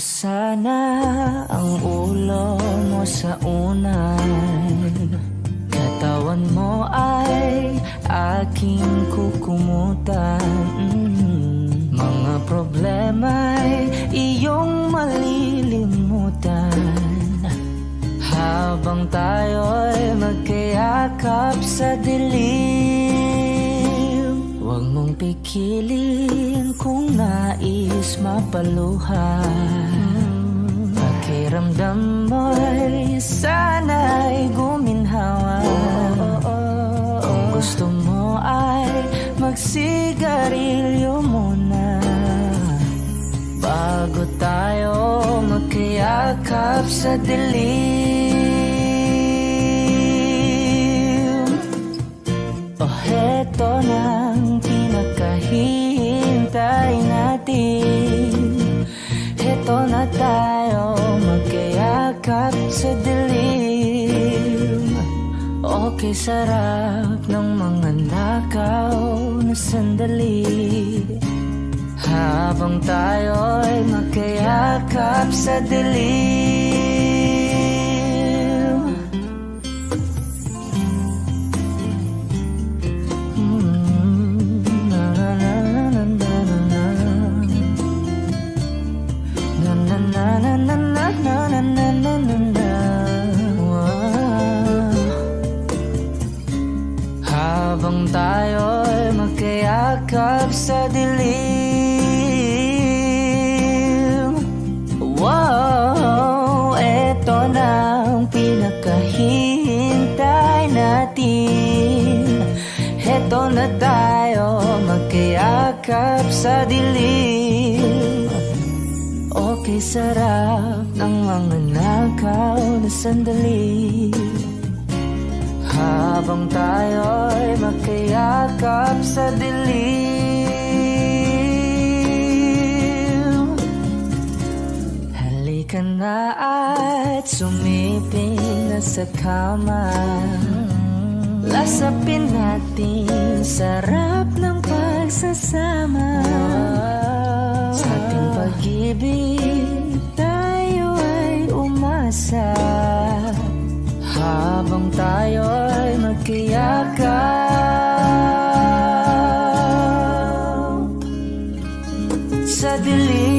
sana ang ulo mo sa unan. Katawan mo ay aking kukumutan. Mga problema'y iyong malilimutan habang tayo'y magkayakap sa dilim. Huwag mong pikilin kung nais mapaluhan. Pakiramdam mo'y sana'y guminhawa. Kung gusto mo ay magsigarilyo muna bago tayo magkayakap sa dilim. O heto nang pinakahihintay natin. Heto na tayo magkayakap sa dilim. Okay, sarap ng mga nakaw na sandali habang tayo'y magkayakap sa dilim. Na na na na na na na na na na na na na na na. Habang tayo'y magkayakap sa dilim. Wow, eto na ang pinakahihintay natin. Eto na tayo magkayakap sa dilim. Okay, sarap ng mga nakaw na sandali habang tayo'y magkayakap sa dilim. Halika na at sumiping na sa kama. Lasapin natin sarap ng pagsasama. Sa ating pag-ibig tayo ay umasa habang tayo'y magkayakap sa dilim.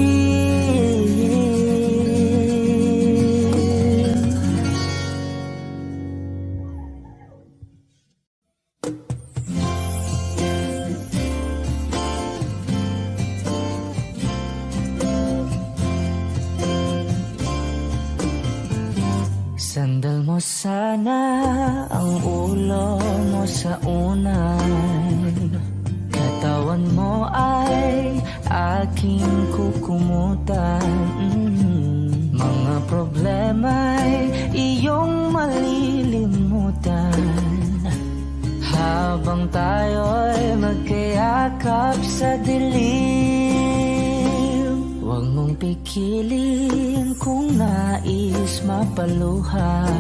Sandal mo sana ang ulo mo sa unan. Katawan mo ay aking kukumutan. Mga problema'y iyong malilimutan habang tayo'y magkayakap sa dilim. Huwag mong pikilin kung nais mapaluhan.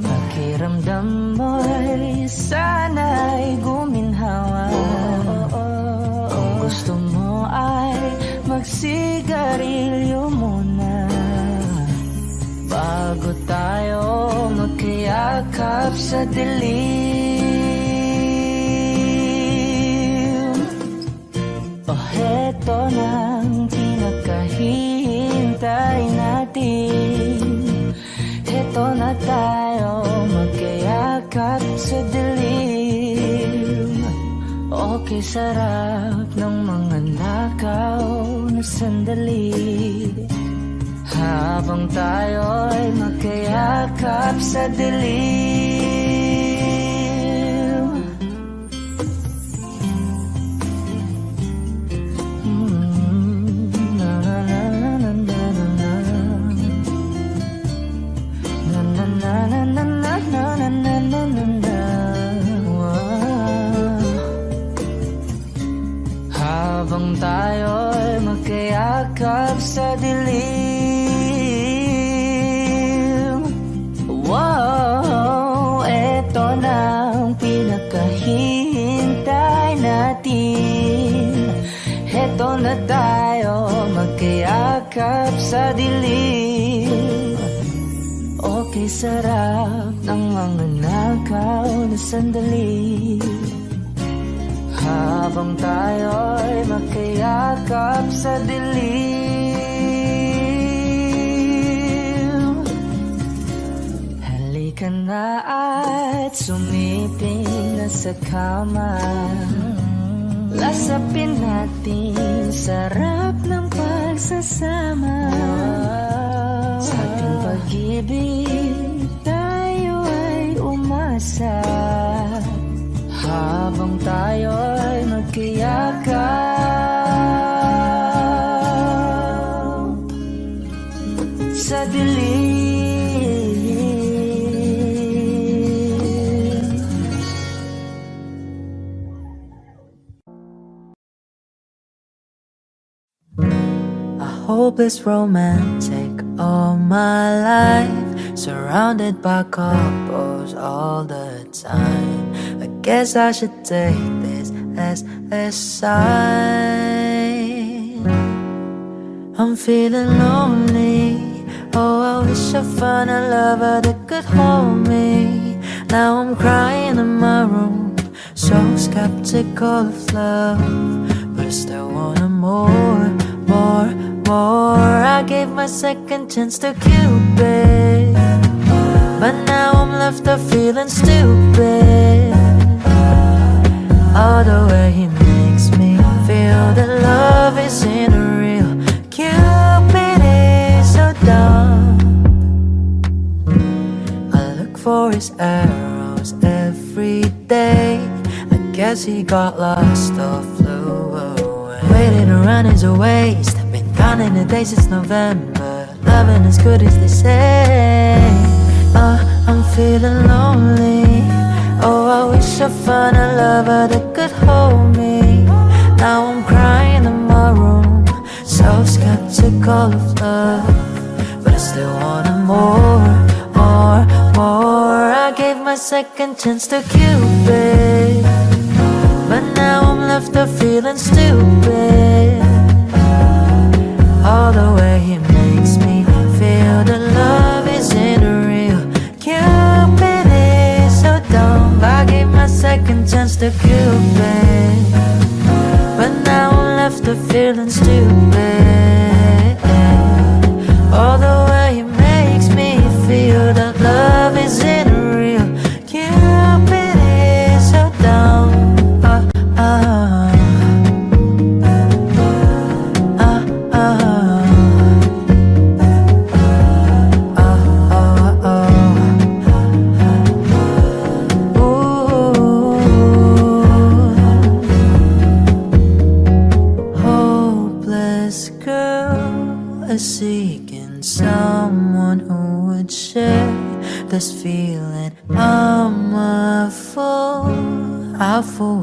Pakiramdam mo'y sana'y guminhawa. Kung gusto mo ay magsigarilyo muna bago tayo magkayakap sa dilim. O heto nang pinakahihintay natin. Heto na tayo magkayakap sa dilim. Okay, sarap ng mga nakaw na sandali habang tayo'y magkayakap sa dilim. Na na na na na na na na na na na na na na na. Habang tayo'y magkayakap sa dilim. Wow, eto na ang pinakahihintay natin. Heto na tayo magkayakap yakap sa dilim. Okay, sarap ng mga nakaw na sandali, habang tayo'y makayakap sa dilim. Halika na at sumiping na sa kama, lasapin natin sarap ng pagsasama. Sa ating pag-ibig tayo ay umasa, habang tayo'y magkayakap sa dilim. A hopeless romantic all my life, surrounded by couples all the time. I guess I should take this as a sign. I'm feeling lonely. Oh, I wish I found a lover that could hold me. Now I'm crying in my room, so skeptical of love, but I still wanna more. I gave my second chance to Cupid, but now I'm left up feeling stupid. All the way he makes me feel that love isn't real. Cupid is so dumb. I look for his arrows every day. I guess he got lost or flew away. Waiting around is a waste. Been counting the days since November. Loving as good as they say. I'm feeling lonely. Oh, I wish I found a lover that could hold me. Now I'm crying in my room, so skeptical of love, but I still want more. I gave my second chance to Cupid, but now I'm left up feeling stupid. All the way he makes me feel that love isn't real. Cupid is so dumb. I gave my second chance to Cupid, but now I'm left up feeling stupid. All the way he makes me feel that love isn't real. Cupid is so dumb. Seeking someone who would share this feeling. I'm a fool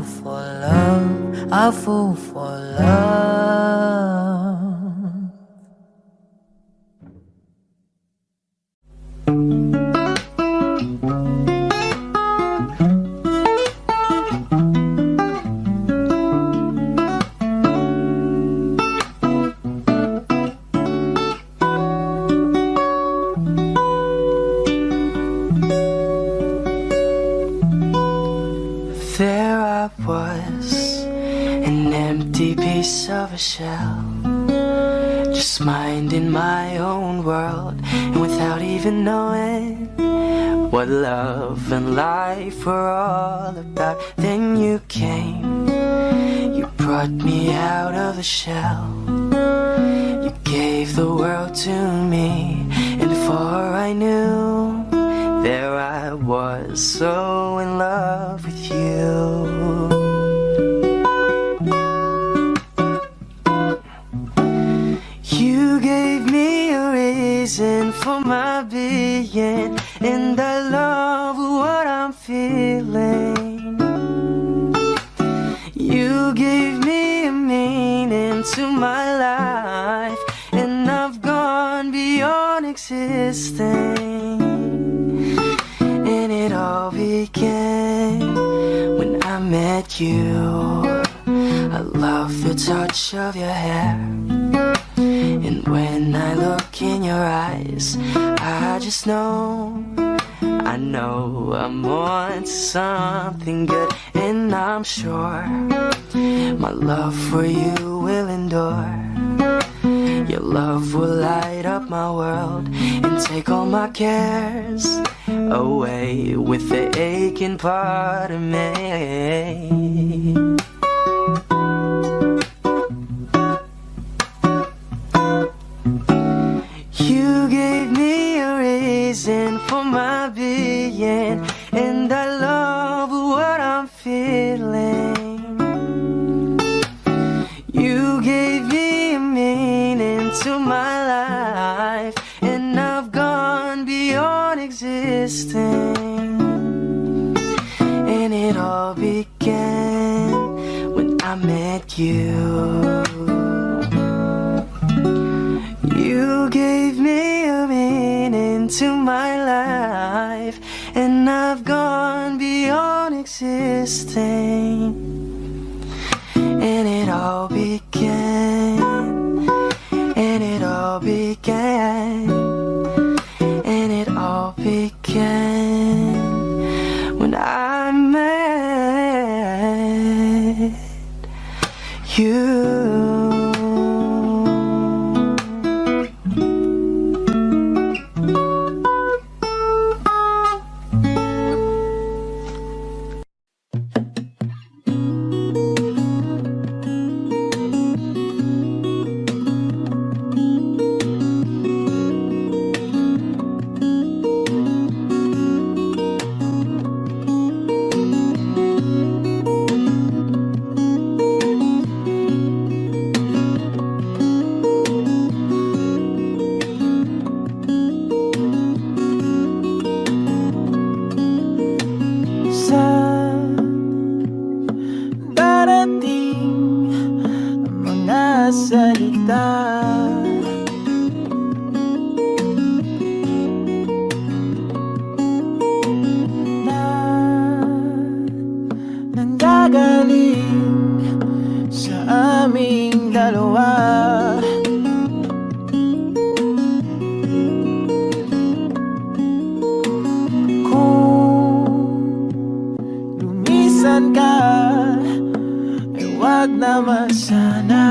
for love, a fool for love. Of a shell, just minding my own world, and without even knowing what love and life were all about, then you came, you brought me out of the shell, you gave the world to me, and before I knew, there I was, so in love with you. For my being, and I love what I'm feeling. You gave me a meaning to my life, and I've gone beyond existing. And it all began when I met you. I love the touch of your hair And when I look in your eyes, I just know, I know I'm on to something good. And I'm sure my love for you will endure. Your love will light up my world and take all my cares away with the aching part of me. You gave me a reason for my being, and I love what I'm feeling. You gave me a meaning to my life, and I've gone beyond existing. And it all began when I met you. You gave me a meaning to my life, and I've gone beyond existing. And it all began, and it all began, and it all began when I met you. Salita na nanggagaling sa aming dalawa. Kung lumisan ka, ay wag naman sana.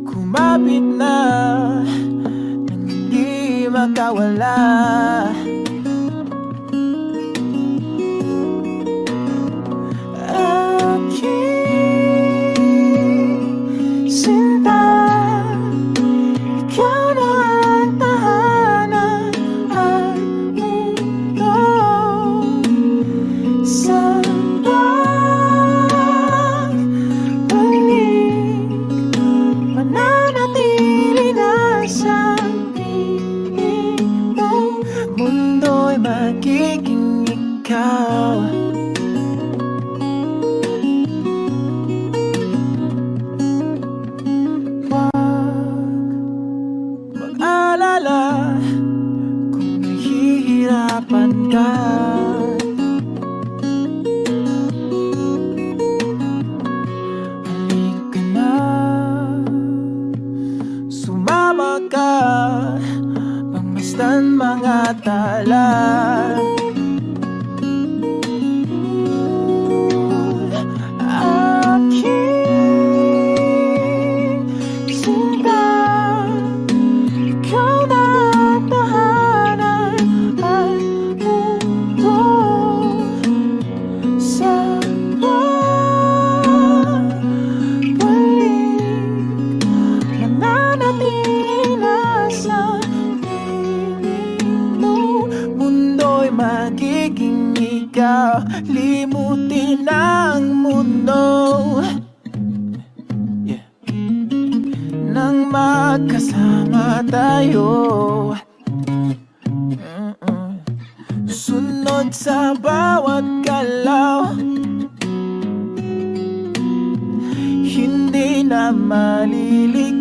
Kumapit na nang hindi makawala. Aking sinta, ikaw na ang tahanan ng mundo. Sa mananatili na sa piling mo, mundo'y magiging ikaw. Huwag mag-alala kung nahihirapan ka. Sumama ka, pagmasdan mga tala. Aking sinta, ikaw na ang tahanan ng mundo. Sa mananatili na sa piling mo, mundo'y magiging ikaw. Limutin ang mundo, yeah, nang magkasama tayo. Sunod sa bawat galaw, hindi na maliligaw.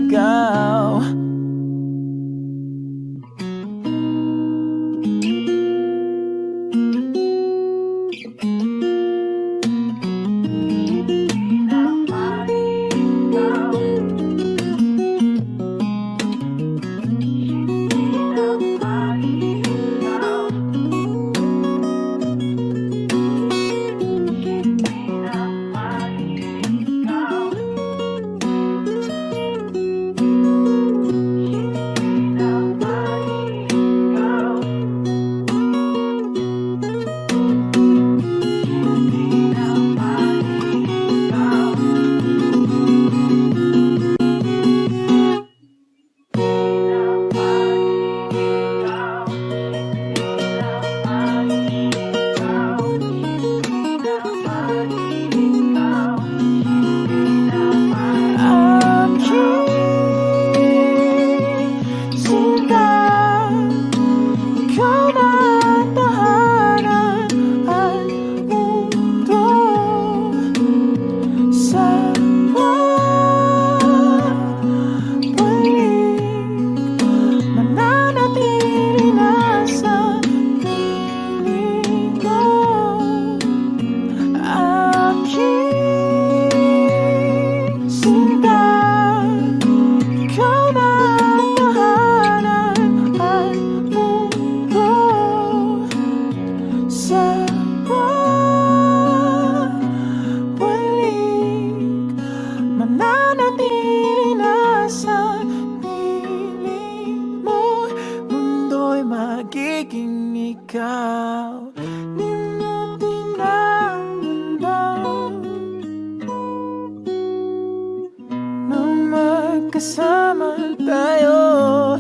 kasama tayo.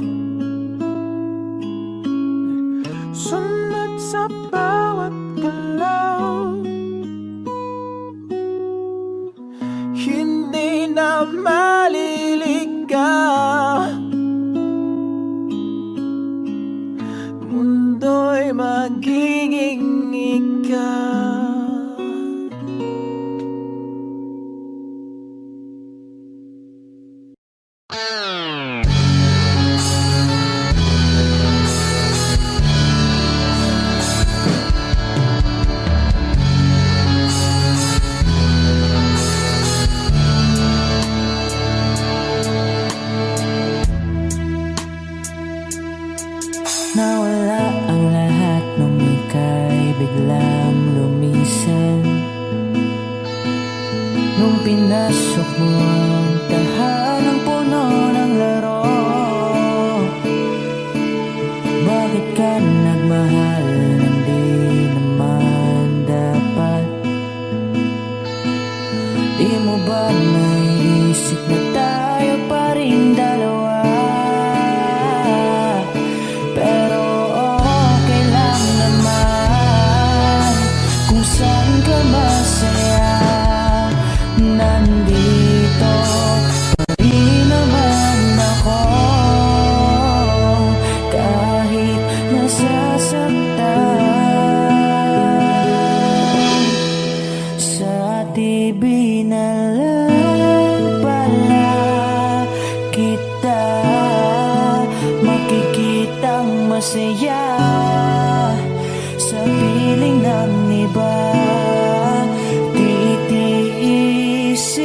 Sunod sa bawat galaw, hindi na maliligaw. Mundo'y magiging ikaw. Nawala ang lahat nung ika'y biglang lumisan. Nung pinasok mo ang tahanang puno ng laro, bakit ka nagmahal nang di naman dapat? Di mo ba naisip na tayo pa rin dalawa? Pero okay lang naman kung saan ka masaya. Nandito pa rin naman ako, kahit nasasaktan. Sa TV na lang pala kita makikitang masaya. Sa piling ng iba, titiisin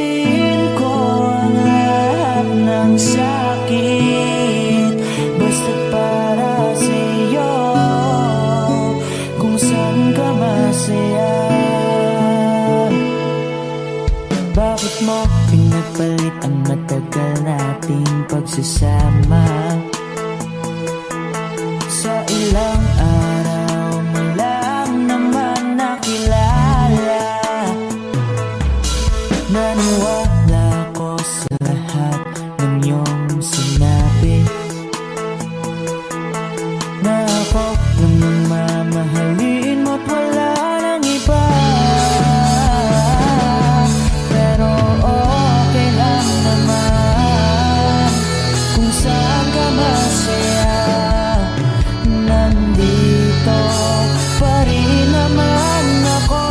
ko ang lahat ng sakit, basta't para sa'yo, kung saan ka masaya. Bakit mo pinagpalit ang matagal nating pagsasama? Sa ilang araw mo lang naman nakilala. Naniwala ko sa lahat ng iyong sinabi, na ako lang ang mamahalin mo't wala nang iba. Pero okay lang naman kung saan ka masaya. Nandito pa rin naman ako,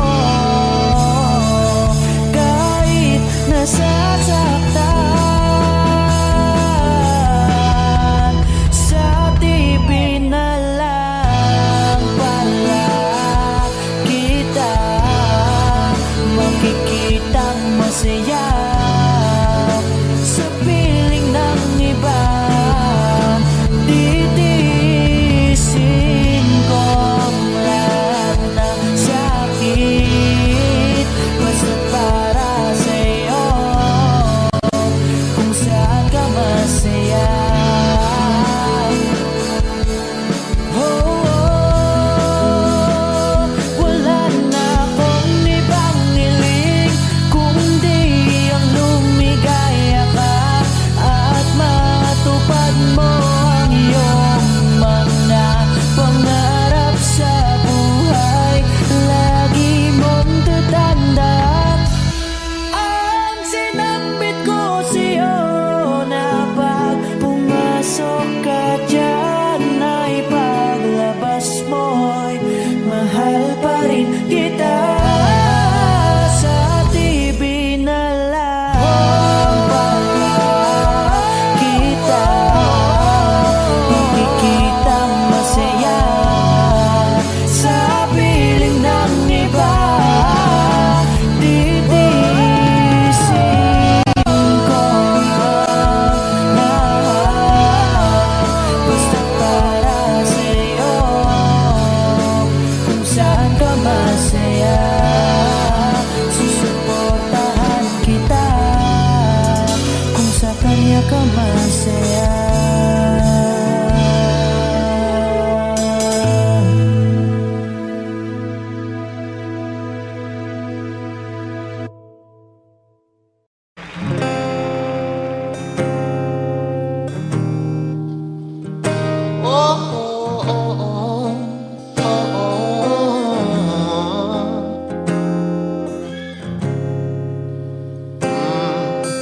kahit nasasaktan. Sa TV na lang pala kita makikitang masaya. Sa piling ng iba, titiisin ko ang lahat ng sakit, basta't para sa'yo, kung saan ka masaya. Wala na akong ibang hiling kundi ang lumigaya ka at matupad mo ang iyong mga pangarap sa buhay. Lagi mong tatandaan ang sinambit ko sa'yo, na pag pumasok ka dyan ay paglabas mo'y mahal pa rin kita. Sa TV na lang pala kita makikitang masaya. Sa piling ng iba, titiisin ko ang lahat, basta't para sa'yo, kung saan ka masaya. Susuportahan kita kung sa kanya ka masaya.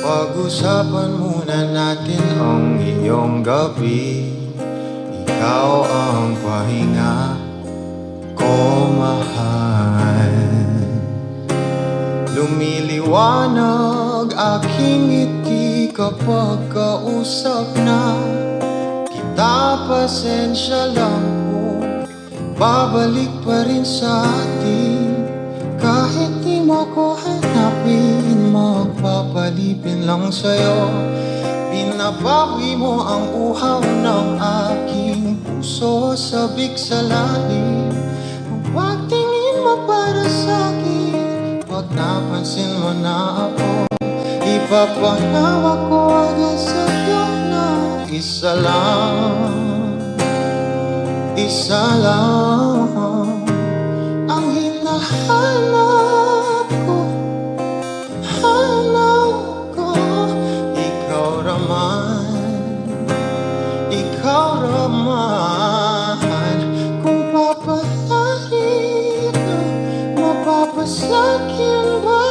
Pag-usapan muna natin ang iyong gabi. Ikaw ang pahinga ko, mahal. Lumiliwanag aking ngiti kapag kausap na kita. Pasensya lang kung babalik pa rin sa atin. Kahit di mo ko hanapin, magpapalipin lang sa'yo. Pinapawi mo ang uhaw ng aking puso, sabik sa lalim. Huwag tingin mo para sa'kin, pag napansin mo na ako, ipapahawak ko agad sa'yo na isa lang ang hinahanap ko, hanap ko. Ikaw raman, kung papalarin na mapapasakin ba?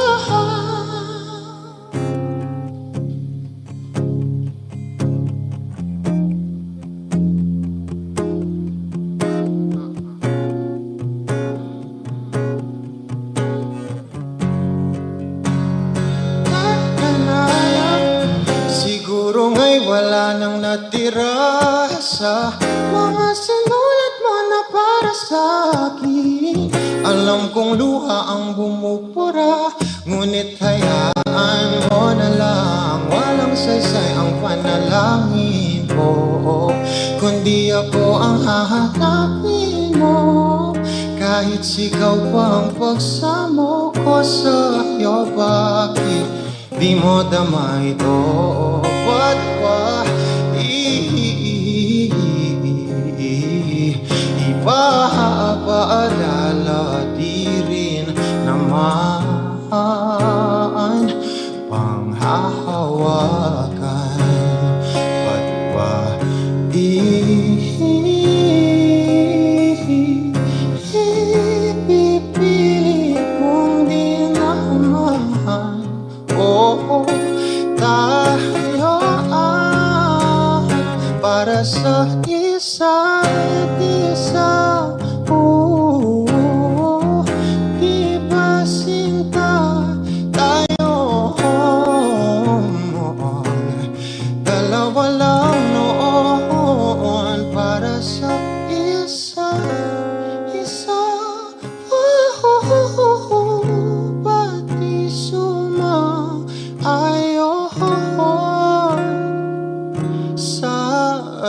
Siguro nga'y wala nang natira sa mga sinulat mo na para sa'kin. Alam kong luha ang bumupura, ngunit hayaan mo na lang. Walang saysay ang panalangin ko, kundi ako ang hahanapin mo. Kahit sigaw pa ang pagsamo ko sa'yo, bakit di mo dama ito? Ba't pa ipapaalala? Di rin naman panghahawakan. Ba't pa ipipilit kung di naman? Oh, tayo para sa isa't isa. Di ba sinta tayo? Dalawa lang noon para sa isa't isa. Ba't di sumaayon sa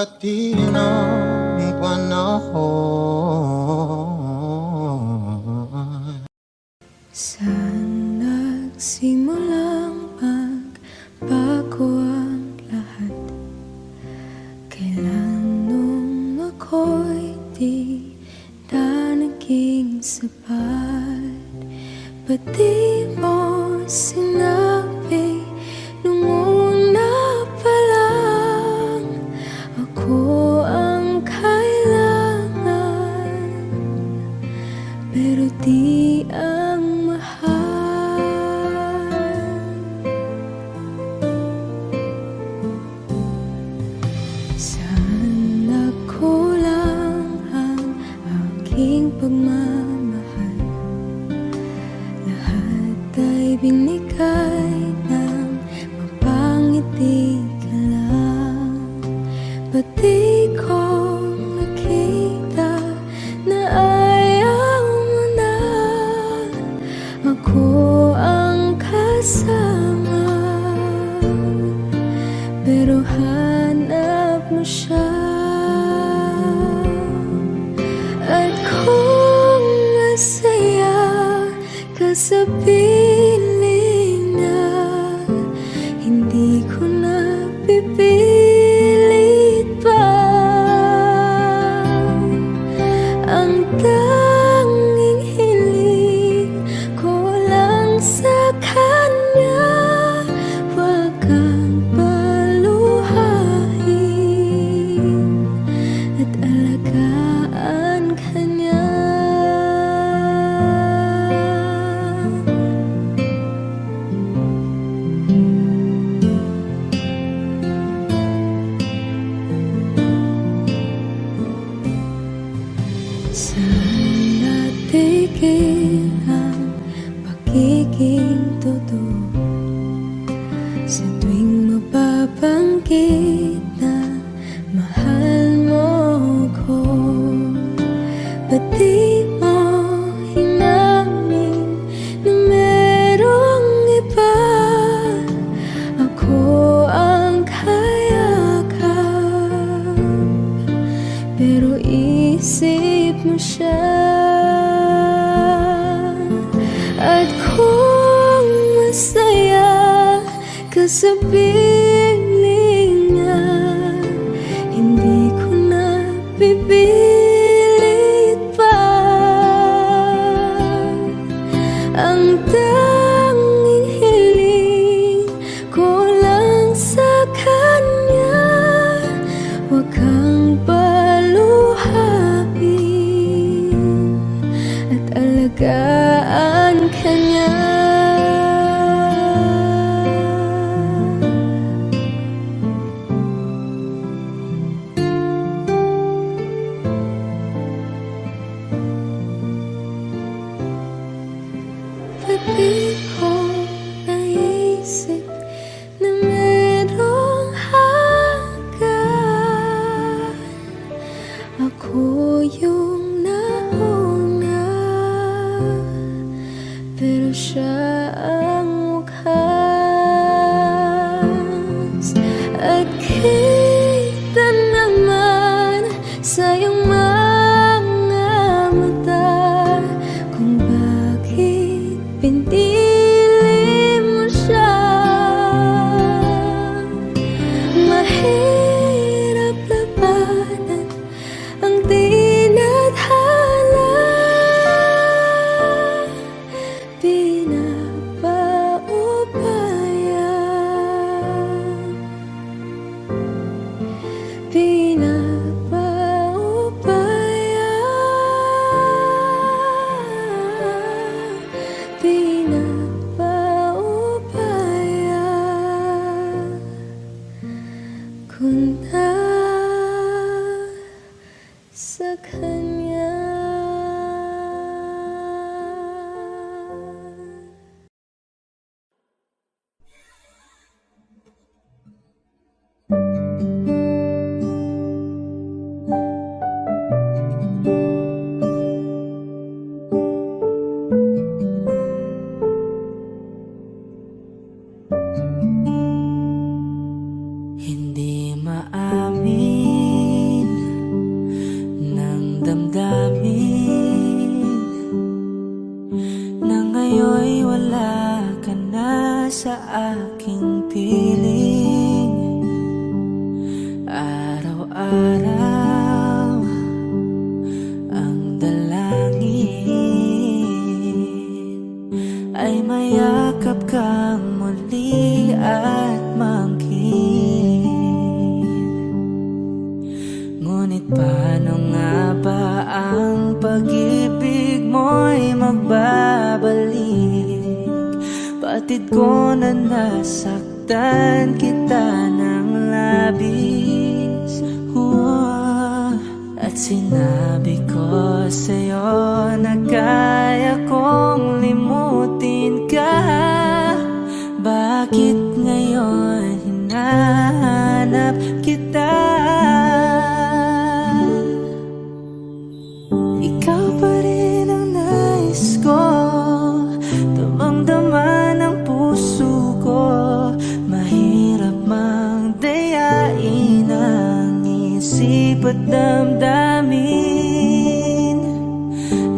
atin ang panahon? Saan nagsimulang magbago ang lahat? Kailan nung ako'y di na naging sapat? Ba't di mo sinabi nung una pa lang ako ang kailangan, pero di ang mahal? Saan nagkulang ang aking pagmamahal? Lahat ay binigay ng mapangiti ka lang. Ba't di ko nakita na ayaw mo na ako ang kasama? Pero hanap mo siya. At kung masaya ka sa piling niya, hindi ko na pipilit pa. Ang tanging hiling ko lang sa kanya, wag kang paluha. Sa tuwing mapabanggit na mahal mo ko, ba't di mo hinamin na merong iba? Ako ang kayakap, pero isip mo siya. At kung masaya ka sa piling niya, hindi ko na pipilit pa. Ang tanging hiling ko lang sa kanya, huwag kang paluhain at alagaan ka niya. Pati ko naisip na merong hanggan, ako yung nauna, pero siya ang wakas. At kita naman sa iyong mga mata kung bakit pinili mo siya. Mahirap labanan ang tinadhana, kung na sa kanya. Hindi maamin ng damdamin na ngayon'y wala ka na sa aking piling. Araw-araw ang dalangin ay mayakap kang muli at mangkin. Ngunit paano nga ba ang pag-ibig mo'y magbabalik? Batid ko na nasaktan kita ng labis. At sinabi ko sa'yo na kaya kong limutin ka. Bakit ngayon hinahanap kita? Ikaw pa rin ang nais ko, damang-dama ng puso ko. Mahirap mang dayain ang isip at damdamin.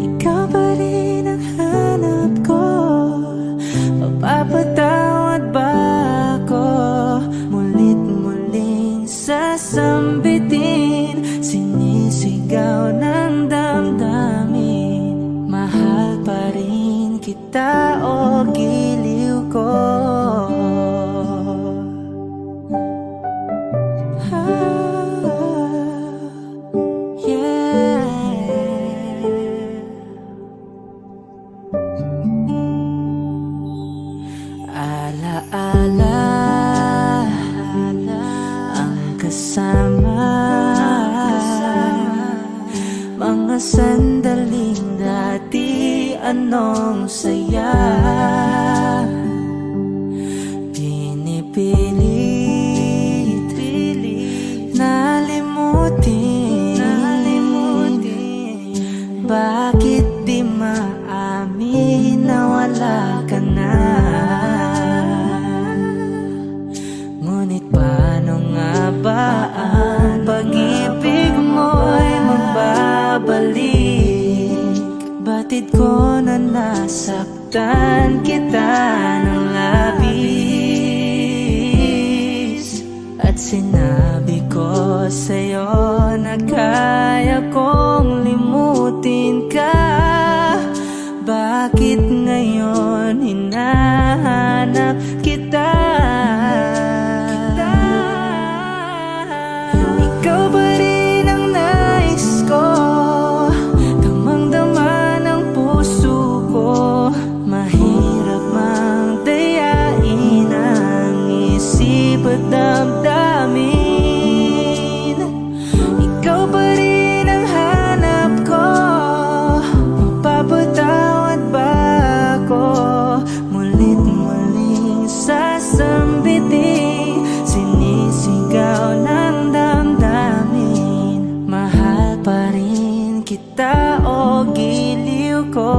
Ikaw pa rin ang hanap ko, mapapatawad ba ako? Mulit-muling sasambitin, sinisigaw ng damdamin. Mahal pa rin kita o giliw ko? Alaala ang kasama, mga sandaling dati anong saya. pilit nalimutin. Bakit di maamin na wala ka na? Ngunit paano nga ba ang pag-ibig mo'y magbabalik? Batid ko na nasaktan kita ng labis, at sinabi ko sa'yo na kaya kong limutin ka. Bakit ngayon hinahanap kita? Ikaw ba rin ang nais ko? Damang-dama ng puso ko. Mahirap mang dayain ang isip at damdamin. Ikaw ba rin ang hanap ko? Mapapatawad ba ako? Mulit muling sasambitin, sinisigaw ng damdamin. Mahal pa rin kita o giliw ko?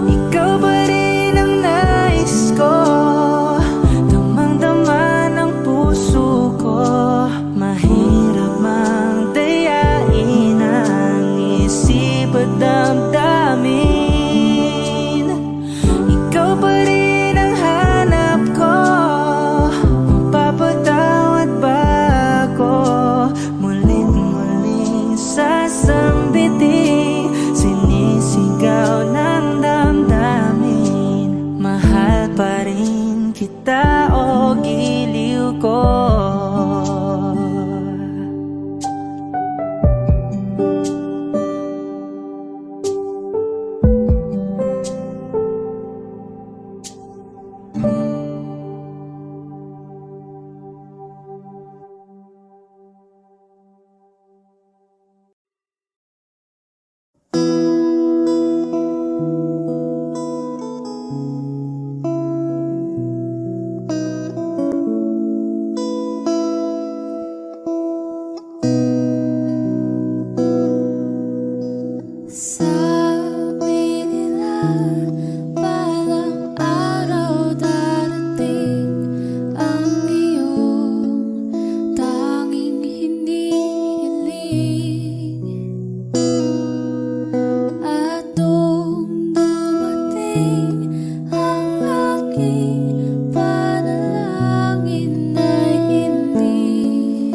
Ikaw ba rin ang nais ko? Damang-dama ng puso ko. Mahirap mang dayain ang isip at damdamin. Ikaw ba rin ang hanap ko? Mapapatawad ba ako? Mulit muling sasambitin, sinisigaw ng damdamin. Mahal pa rin kita o giliw ko? Sabi nila balang araw darating ang iyong tanging hinihiling. At nung dumating ang aking panalangin ay hindi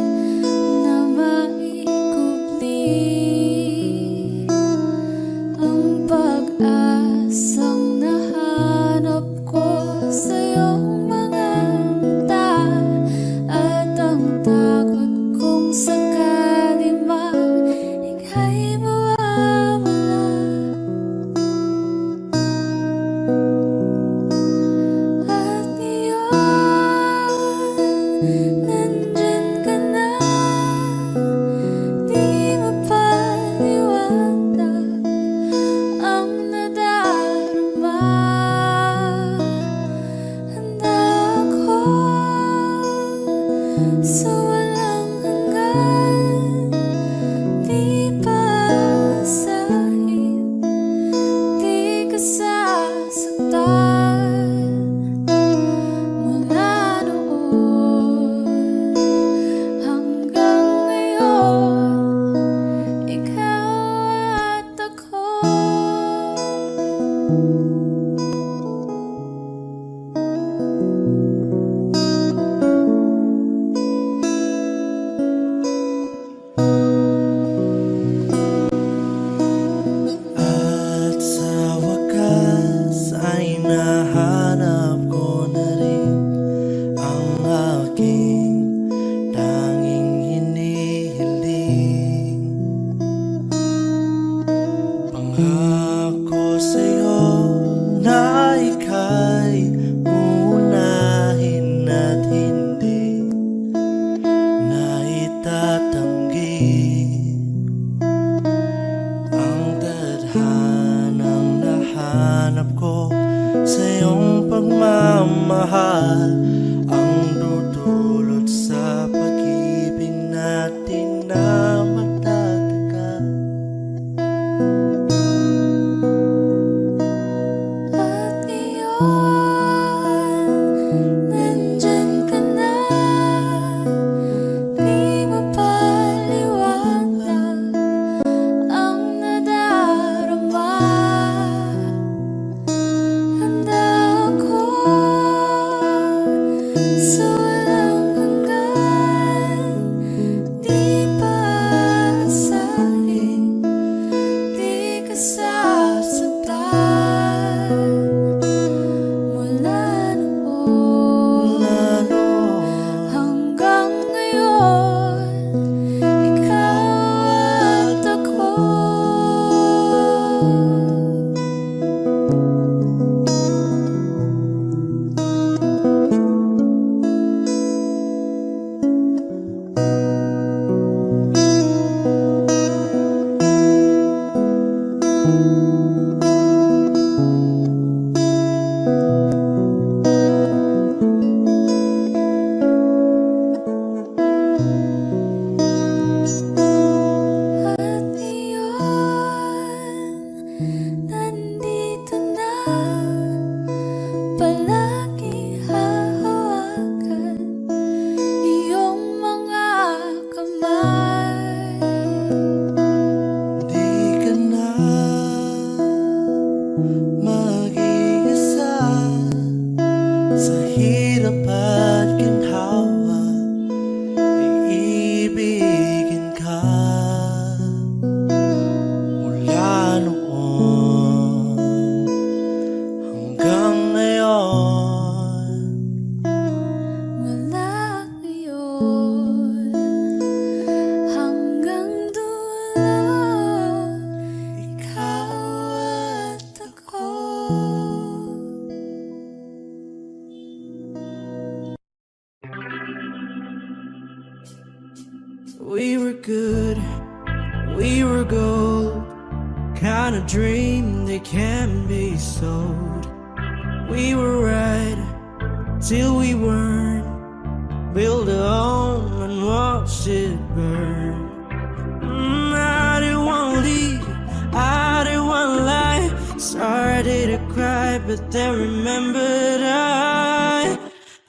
na maikubli. Ang pag-asang nahanap ko sa iyong mga mata, at ang takot kong sakali mang ika'y mawawala. At ngayon, nandyan ka na, di mapaliwanag ang nadarama. Handa ako sa walang hanggan, di paasahin, di ka sasaktan. Mula noon hanggang ngayon, ikaw at ako. We were good, we were gold. Kind of dream that can be sold. We were right till we weren't. Build a home and watch it burn. I didn't want to leave, I didn't want to lie. Started to cry, but then remembered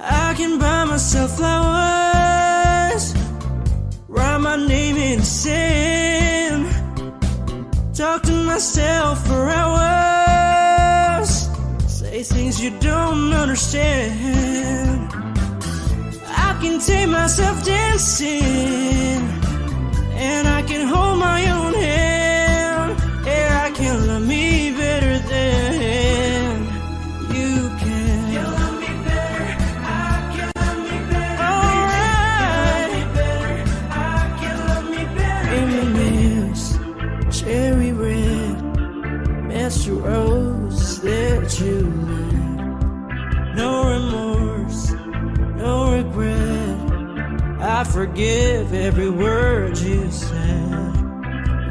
I can buy myself flowers, write my name in the sand, talk to myself for hours, say things you don't understand. I can take myself dancing, and I can hold my own hand. Yeah, I can love me better than you can. You love me better, I can love me better. Alright, I can love me better. M&M's, cherry red, Mr. Rose that you led. No remorse, no regret. I forgive every word you said.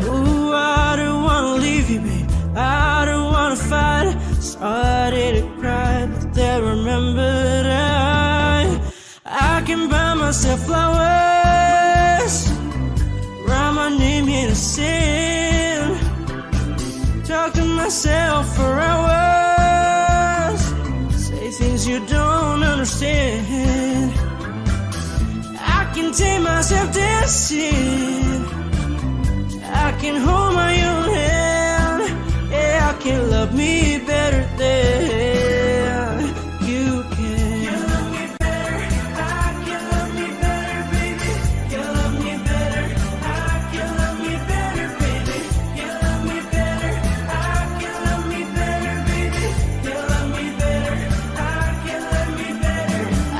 Ooh, I don't wanna leave you, babe, I don't wanna fight. Started to cry, but then remembered I can buy myself flowers, write my name in the sand, talk to myself for hours, say things you don't understand. I can take myself dancing, I can hold my own hand. Yeah, I can love me better than you can. You love me better, I can love me better, baby. You love me better, I can love me better, baby. You love me better, I can love me better, baby. You love me better, I can love me better. I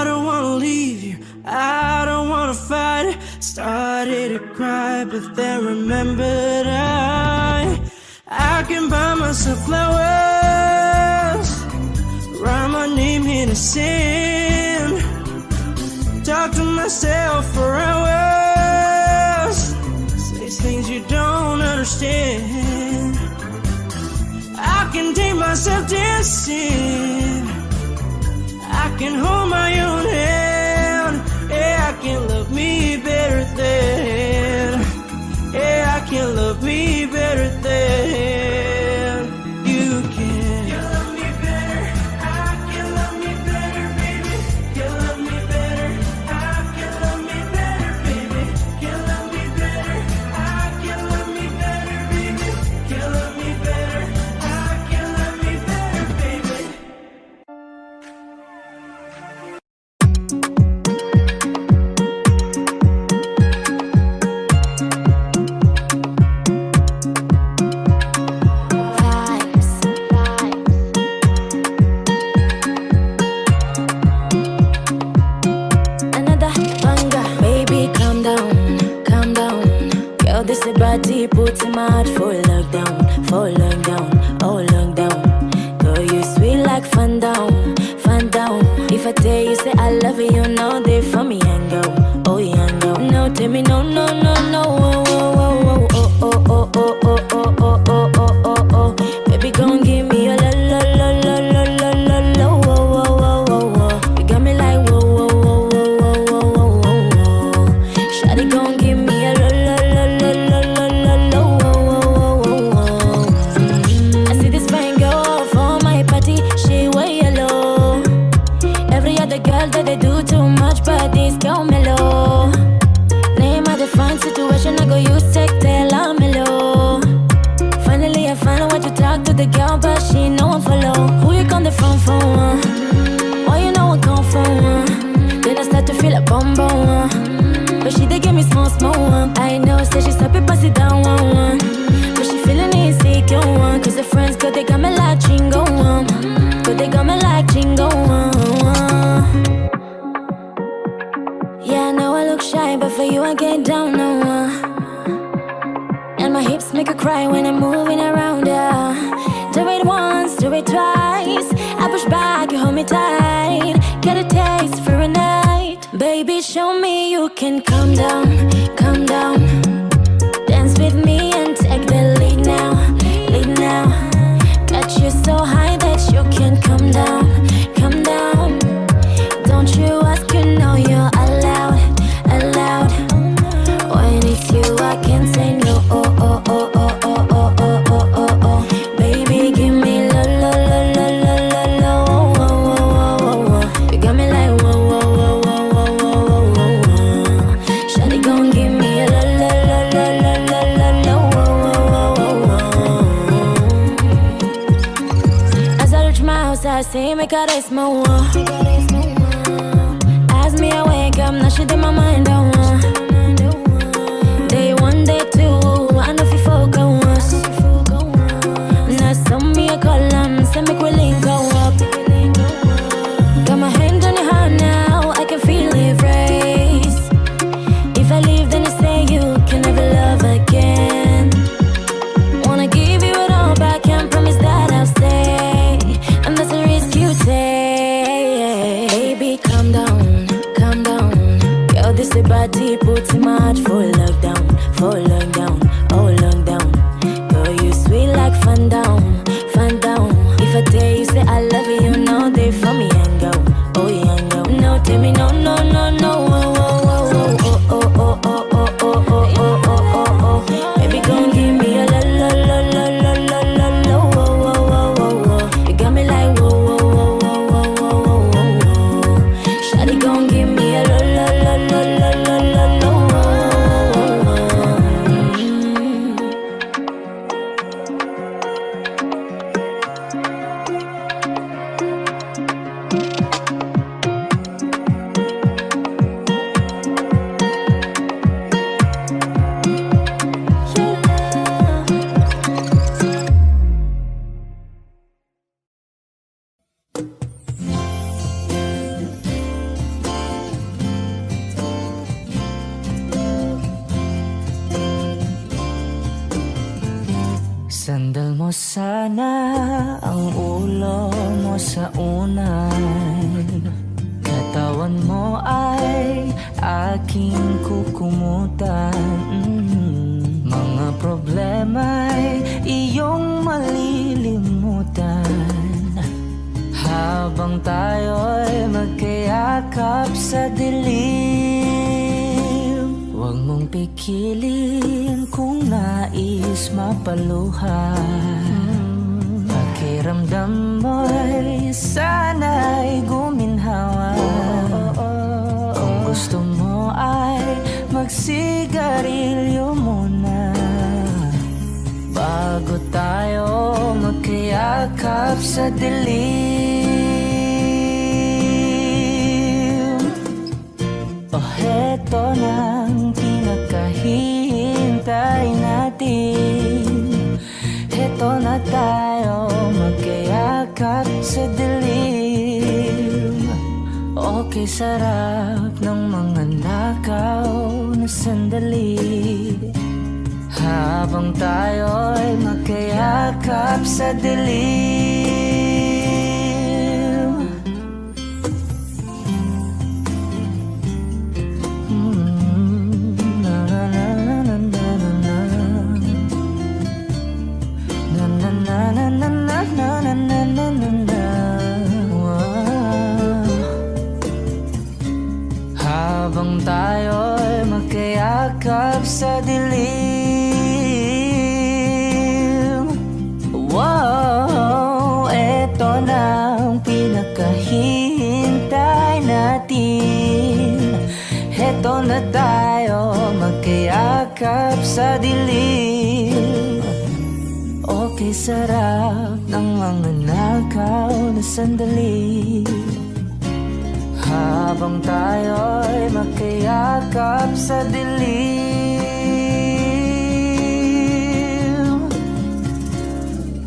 don't wanna leave you, I don't wanna fight. Started to cry, but then remembered I can buy myself flowers, write my name in the sand, talk to myself for hours, say things you don't understand. I can take myself dancing, I can hold my own hand. Yeah, I can love me better than. Yeah, I can love me better than you can. You love me better, I can love me better, baby. You love me better, I can love me better, baby. You love me better, I can love me better, baby. You love me better, I can love me better, baby. Another banger, baby, calm down, calm down. Girl, this a body put him out for lockdown, oh lockdown. Girl, you sweet like fun down, fun down. If I tell you say I love you, you know they for me and go, oh yeah, no. No, tell me no, no, no, no, oh, oh, oh, oh, oh, oh, oh, oh, oh, oh, oh, oh, oh, oh. Baby, gon' give me a la la la la la la la la, oh, oh, oh, oh, oh. You got me like whoa, whoa, whoa, whoa, whoa, whoa, whoa, whoa. Shawty gon' give me a la la la la la la la la, oh, oh, oh, oh, oh. I see this fine girl for my party, she way yellow. Every other girl that they do too much, but this girl mellow. Name of the fine situation, I go use take tell I'm mellow. Finally I find out what to talk to the girl, but she no one follow. Who you come the front for? Why you know I come for? Then I start to feel a bum bum. But she they give me small small one. I know, say she stop it, pass it down one. But she feeling insecure one. Cause her friends go they got me like chingo one. Go they got me like chingo one. Yeah, I know I look shy, but for you I get down on and my hips make her cry when I'm moving around her. Do it once, do it twice. I push back, you hold me tight. Get a taste for a night. Baby, show me you can calm down, calm down. Dance with me and take the lead now, lead now. Got you so high that you can't come down, come down. Don't you ask, you know you're allowed, allowed. When it's you, I can't say no. Oh, oh, oh, oh, oh, oh, oh, oh, oh, oh. Baby, give me lo, lo, lo, lo, lo, lo, lo. Oh, oh, oh, oh, oh. You got me like whoa, whoa, whoa, whoa, whoa, whoa, whoa, whoa. Shawty gon' give me a lo, lo, lo, lo, lo, lo, lo, lo. Oh, oh, oh, oh. As I reach my house, I see me got a small wall. As me I wake up, now she in my mind, I want. Day one, day two, I know if you focus. Now some me a call, say me we link go up. Got my hand on your heart now, I can feel it race. If I leave, then you say you can never love again. Wanna give you it all back, can't promise that I'll stay. And that's the risk you take. Baby, calm down, calm down. Girl, this a body puts my heart for lockdown, for lockdown, oh lockdown. Girl, you sweet like fun down, fun down. If I tell you say I love you, you know they for me and go, oh yeah, go. No, tell me no, no, no, no. Oh, oh, oh, oh, oh, oh, oh, oh, oh, oh, oh, oh, oh, oh. Baby, gon' give me a la la la la la la la la. Oh, oh, oh, oh, oh. You got me like whoa, whoa, whoa, whoa, whoa, whoa, whoa. Shawty gon' give me a la la la la la la la la. Sandal mo sana ang ulo mo sa unan. Katawan mo ay aking kukumutan. Mga problema'y iyong malilimutan. Habang tayo'y magkayakap sa dilim. Huwag mong pikilin kung nais mapaluhan. Pakiramdam mo'y sana'y guminhawa. Kung gusto mo ay magsigarilyo muna bago tayo magkayakap sa dilim. Oh, heto nang pinakahihintay natin. Heto na tayo magkayakap sa dilim. Okay, sarap ng mga nakaw na sandali. Habang tayo'y magkayakap sa dilim. Na na na na na na na. Na na na na na na na na na na. Wow. Habang tayo'y magkayakap sa dilim. Wow, eto na ang pinakahihintay natin. Eto na tayo magkayakap sa dilim. Okay, sarap ng mga nakaw na sandali. Habang tayo'y magkayakap sa dilim.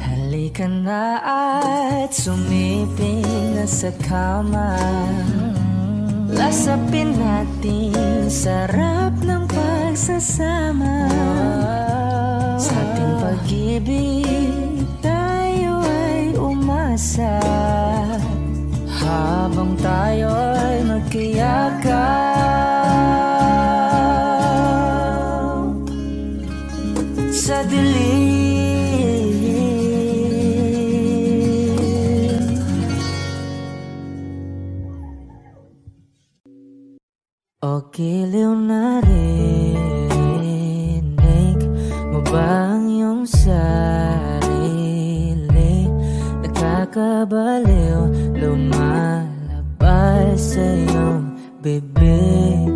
Halika na at sumiping na sa kama. Lasapin natin sarap ng pagsasama. Sa ating pag-ibig tayo ay umasa. Habang tayo'y magkayakap O giliw na rinig mo ba ang iyong sarili? Nakakabaliw, lumalabas sa iyong bibig.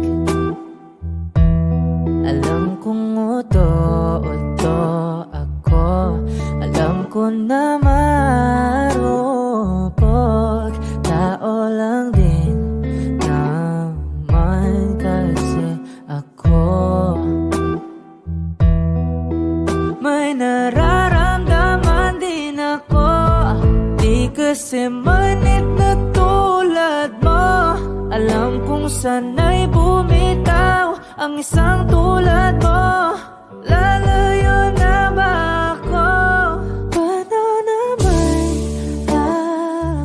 Alam kong uto-uto ako, alam ko na marupok, tao lang din naman kasi ako. May nararamdaman din ako, di kasi manit na tulad mo. Alam kong sana'y bumitaw ang isang tulad mo. Lalayo na ba ako? Paano naman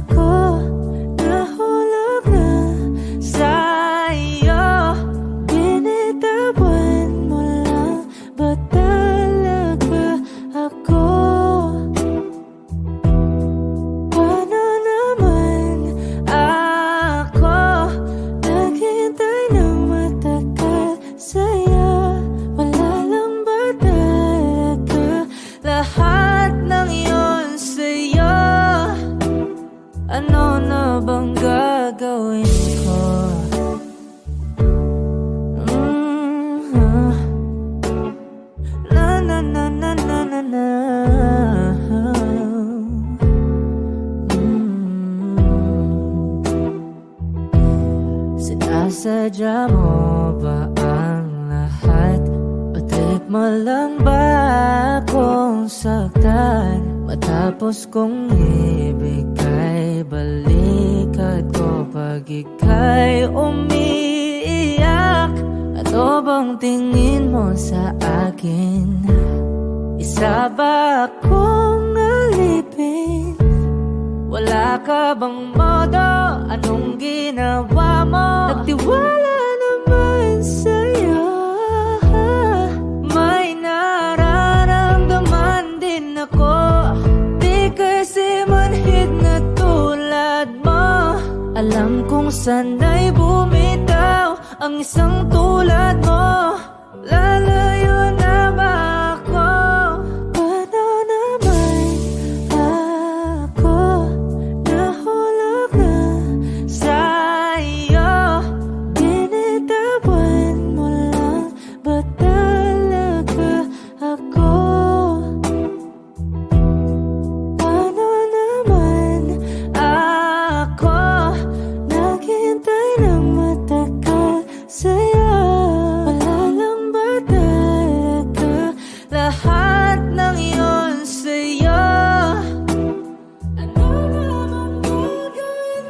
ako nahulog na sa'yo? Binitawan mo lang ba talaga ako? Paano naman ako naghintay ng matagal sa'yo? Wala lang ba talaga lahat ng iyon sa'yo? Ano na bang gagawin ko? Na na na na na na na. Sinasadya mo ba ang lahat? O trip mo lang ba akong saktan? Matapos kong ibigay balikat ko pag ika'y umiiyak. Ano bang tingin mo sa akin? Isa ba akong alipin? Wala ka bang modo? Anong ginawa mo? Nagtiwala naman sa'yo. May nararamdaman din ako, di kasi manhid na tulad mo. Alam kong sana'y bumitaw ang isang tulad mo. Lalayo na ba ako? Paano naman ako nahulog na sa'yo? Binitawan mo lang ba talaga ako? Paano naman ako naghintay ng matagal sa'yo? Wala lang ba talaga lahat ng iyon sa'yo? Ano naman gagawin ko?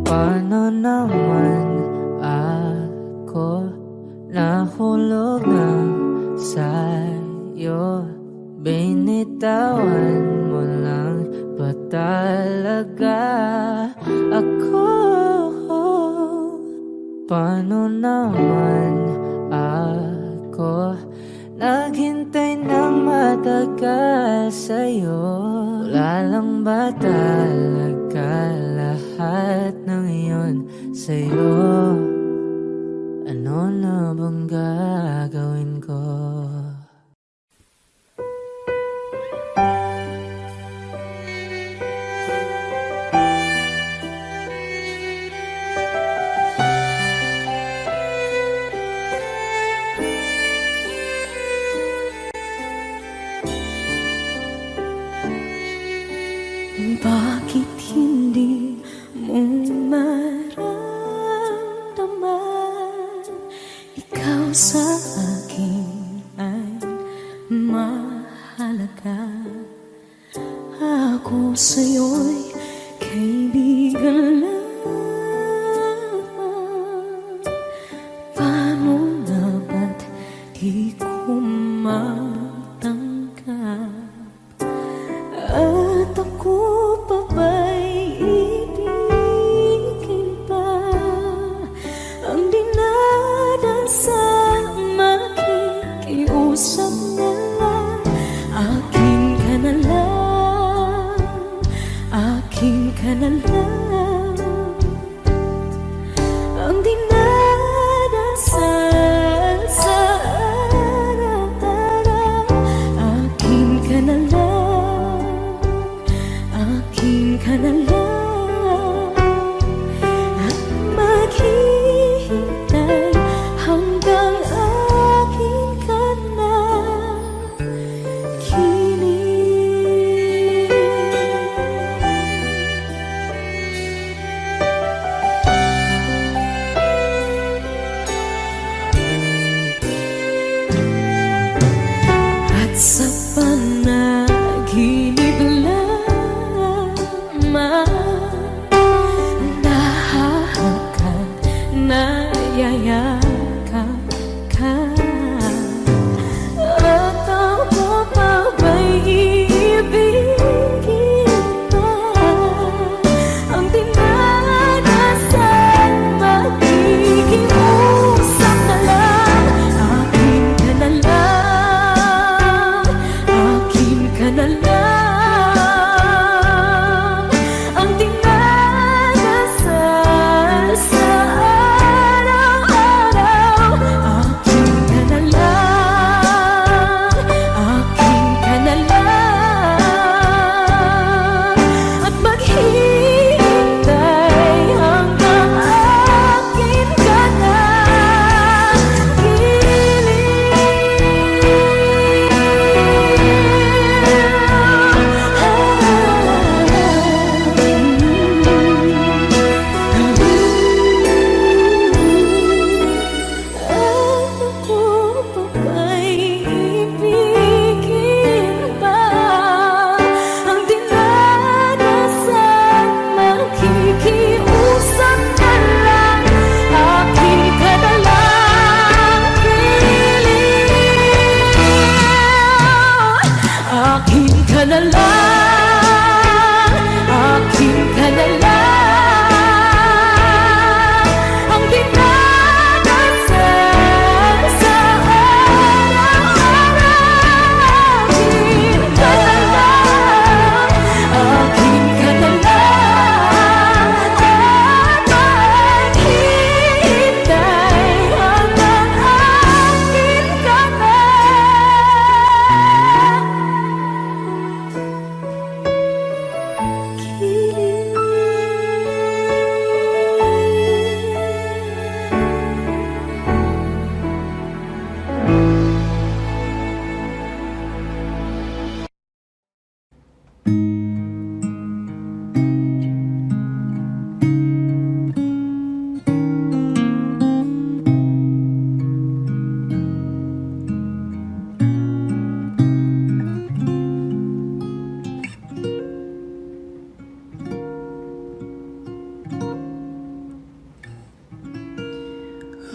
Paano naman ako nahulog na sa'yo? Binitawan mo lang ba talaga ako? Paano naman ako naghintay ng matagal sa'yo? Wala lang ba talaga lahat ng iyon sa'yo? Ano na bang gagawin ko? Bakit hindi mo maramdaman? Ikaw sa akin ay mahalaga. Ako sa'yo'y kaibigan lang.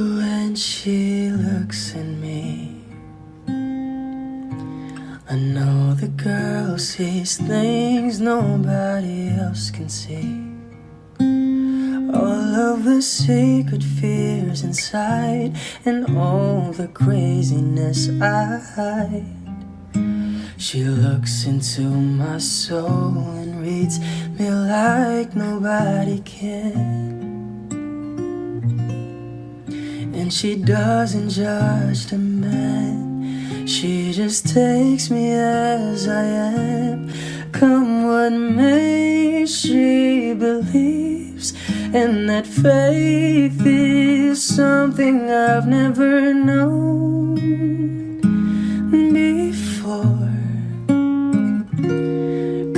When she looks at me, I know the girl sees things nobody else can see. All of the secret fears inside, and all the craziness I hide. She looks into my soul and reads me like nobody can. And she doesn't judge the man, she just takes me as I am. Come what may, she believes, and that faith is something I've never known before.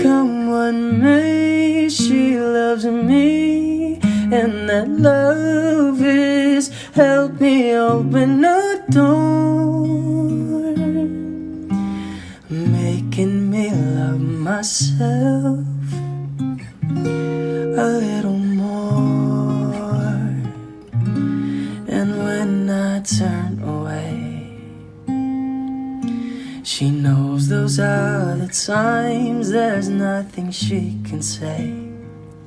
Come what may, she loves me, and that love is help me open a door, making me love myself a little more. And when I turn away, she knows those are the times there's nothing she can say,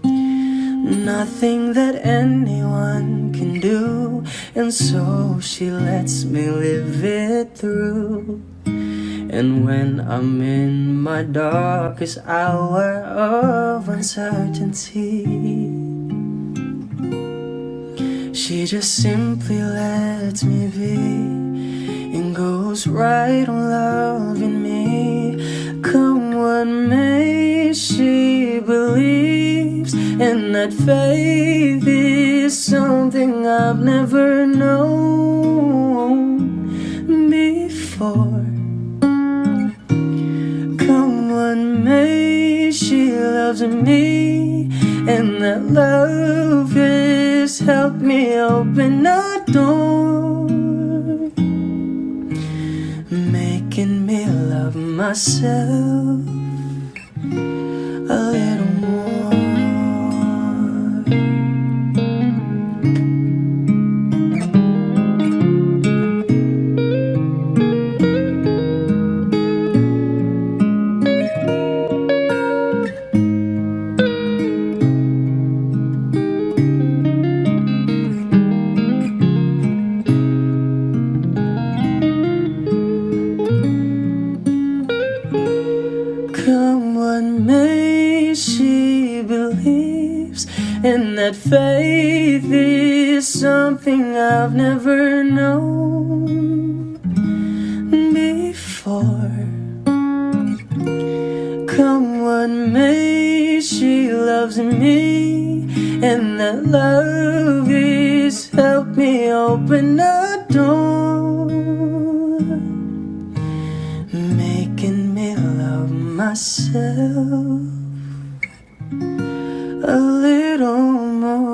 nothing that anyone can do, and so she lets me live it through. And when I'm in my darkest hour of uncertainty, she just simply lets me be and goes right on loving me. Come what may, she believes, and that faith is something I've never known before. Come what may, she loves me, and that love has helped me open a door, making me love myself a little more. Come what may, she believes, and that faith is something I've never known before. Come what may, she loves me, and that love is helped me open a door, making me love myself a little more.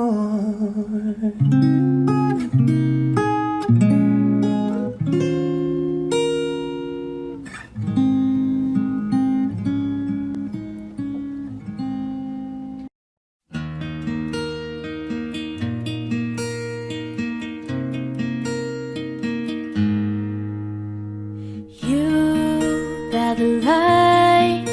You got the light,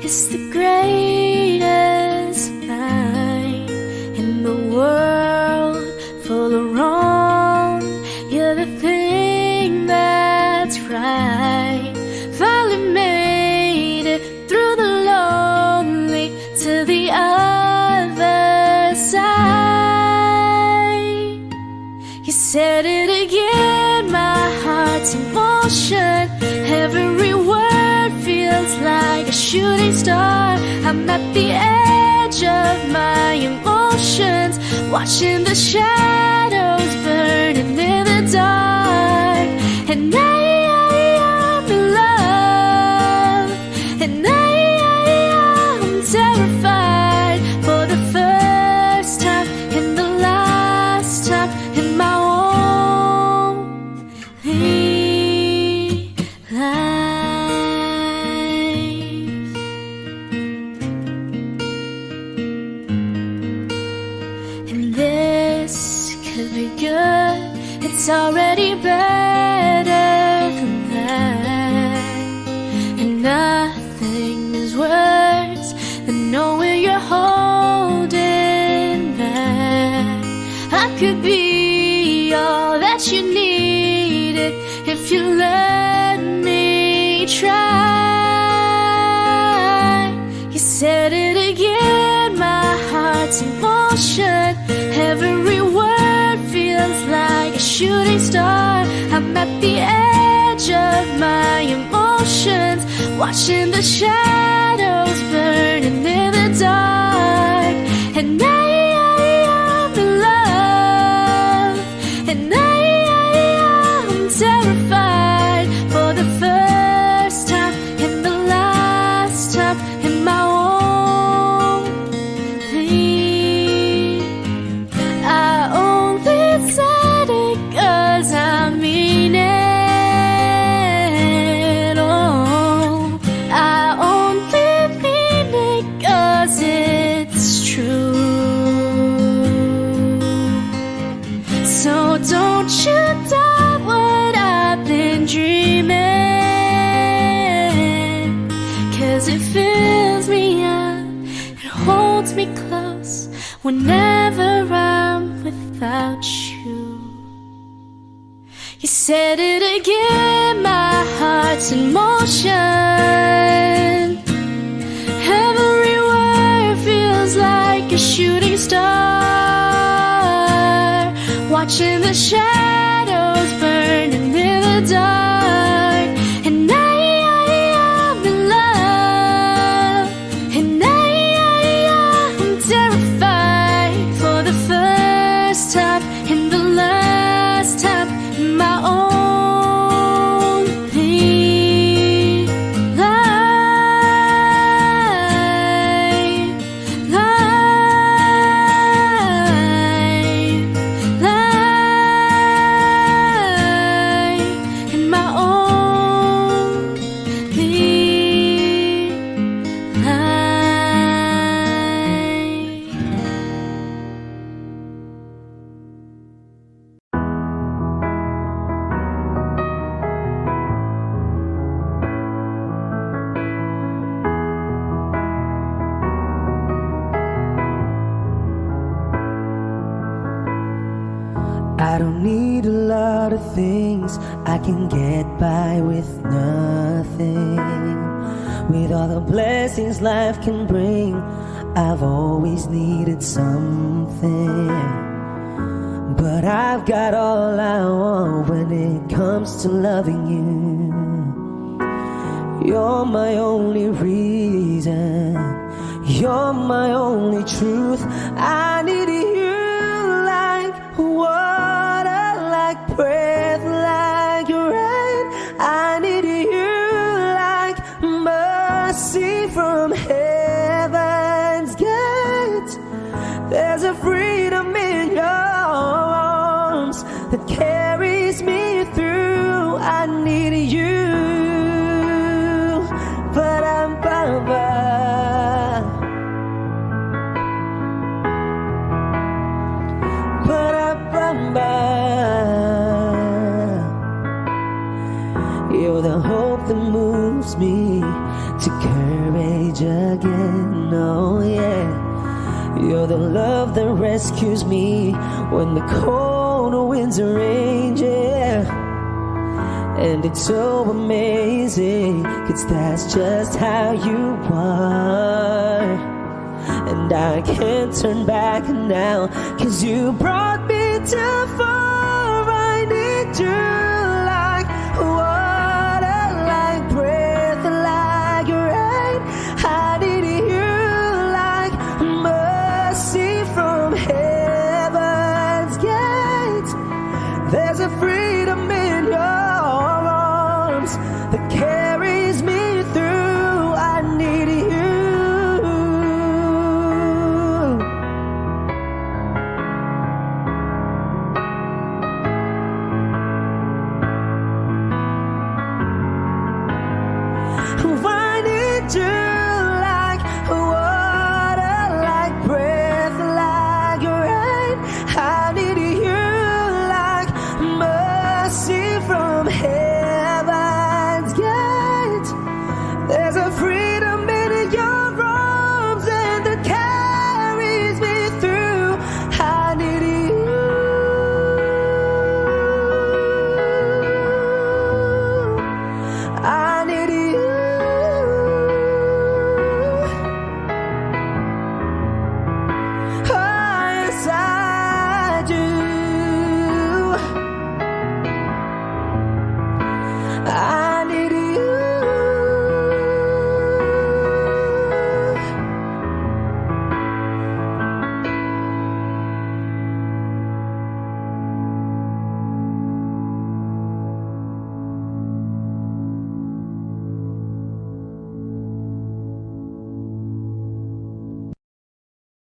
it's the greatest night in the world, full of wrong. You're the thing that's right. Finally made it through the lonely to the other side. You said it again, my heart's in motion. Every word feels like a shooting star. I'm at the edge of my emotions, watching the shadows burning in the dark. And I'm in love, and I'm terrified for the first time and the last time in my only life. And this could be good, it's already better than that. And nothing is worse than knowing you're holding back. I could be all that you needed if you let me try. You said it again, my heart's in motion. Every word feels like a shooting star. I'm at the edge of my emotions, watching the shadows burning in the dark. And I'm in love, and I'm terrified for the first time and the last time in my own thing. I only said it 'cause I mean it. Oh, I only mean it 'cause it's true. So don't you doubt what I've been dreaming, 'cause it fills me up, it holds me close whenever I'm without you. You said it again, my heart's in motion. Every word feels like a shooting star, watching the shadows burning in the dark. And I'm in love, and I'm terrified for the first time and the last time in my own thing. In my own thing. I don't need a lot of things, I can get by with nothing. With all the blessings life can bring, I've always needed something. But I've got all I want when it comes to loving you. You're my only reason, you're my only truth. I need you like water, like breath, like rain. I need you like mercy from heaven's gate. There's a freedom in your arms that carries me through. I need you, but I'm You're the hope that moves me to courage again. Oh yeah, you're the love that rescues me when the cold winds are raging. And it's so amazing, 'cause that's just how you are. And I can't turn back now, 'cause you brought me too far. I need you like water, like breath, like rain. I need you like mercy from heaven's gate. There's a freedom in your arms that carries me through. I need you.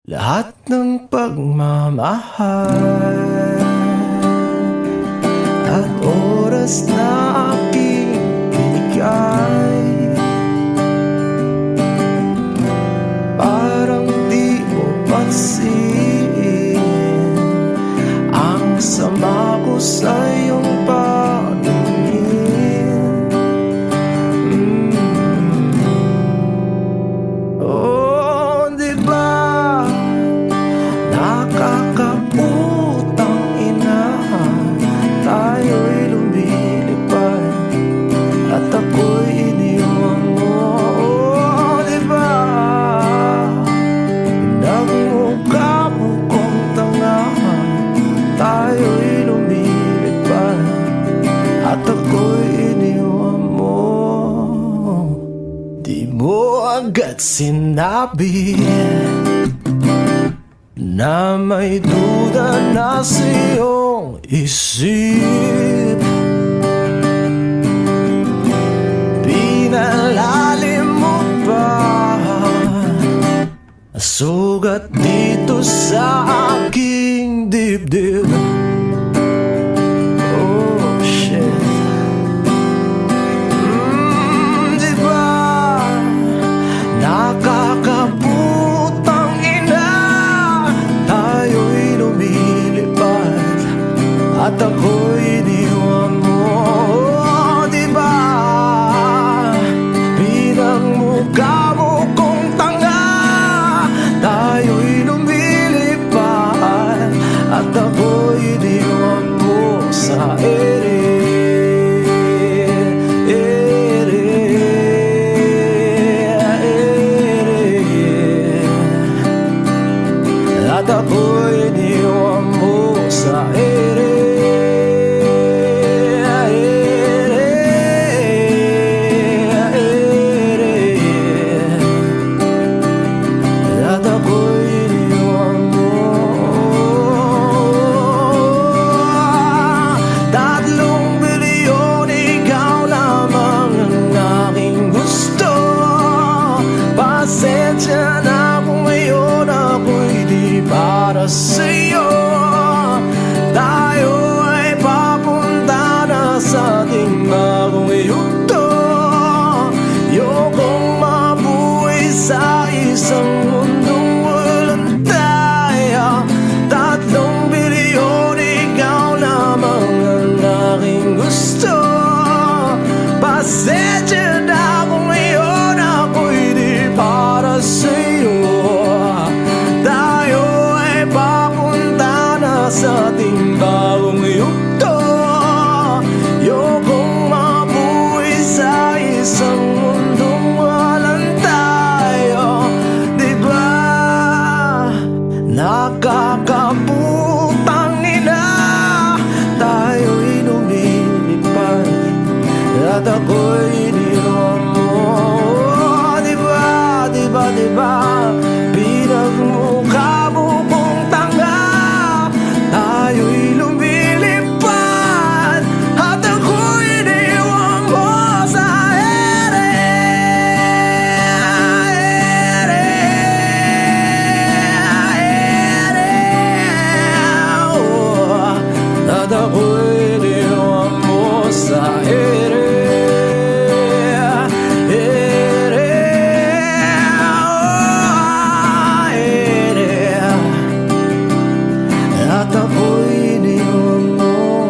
lahat ng pagmamahal at oras na aking binigay. Parang di mo pansin ang sama ko sa iyong paningin. Oh, di ba nakakaputang ina, tayo'y lumilipad at ako'y iniwan mo. Oh, di ba pinagmukha mo kong tanga, tayo'y lumilipad at ako'y iniwan mo. Di mo agad sinabi na may duda na sa iyong isip. Pinalalim mo pa sugat dito sa aking dibdib. Oh shit. Di ba nakakaputang ina, tayo'y lumilipad at ako'y iniwan mo. Oh, di ba pinagmukha mo kong tanga, tayo'y lumilipad at ako'y iniwan mo sa ere. At ako'y iniwan mo sa ere. At ako'y iniwan mo. 3 bilyon, ikaw lamang ang aking gusto. Pasensya na kung ngayon ako'y di para sa'yo. Tayo ay papunta na sa ating bagong yugto. Ayokong mabuhay sa isang mundong walang tayo. 3 bilyon, ikaw lamang ang aking gusto. Pasensya na kung ngayon ako'y di para sa'yo. Tayo ay papunta na sa ating bagong yugto. Ayokong mabuhay sa isang mundong walang tayo. Di ba nakakaputang ina, tayo'y lumilipad at ako'y iniwan mo. Di ba, di ba, di ba pinagmukha mo kong tanga, tayo'y lumilipad at ako'y iniwan mo sa ere. Oh, at ako'y iniwan mo sa ere. At ako'y iniwan mo.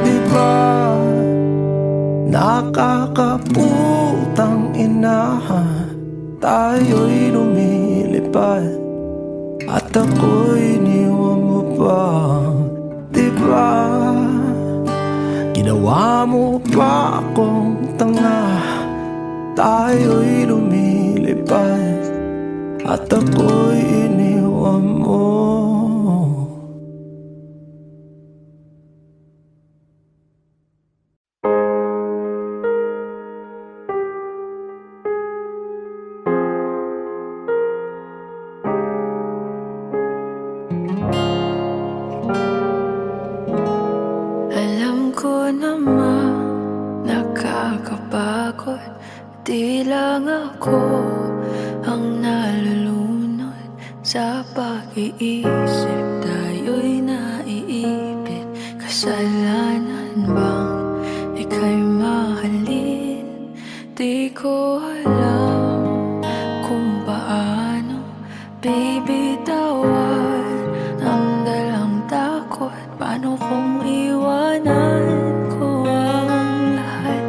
Di ba nakakaputang ina, tayo'y lumilipad at ako'y iniwan mo pa. Di ba ginawa mo pa akong tanga, tayo'y lumilipad at ako'y iniwan mo. Alam ko naman nakakapagod, di lang ako ang nalulunod sa pag-iisip tayo'y naiipit. Kasalanan bang ika'y mahalin? Di ko alam kung paano bibitawan ang dalang takot. Paano kung iwanan ko ang lahat,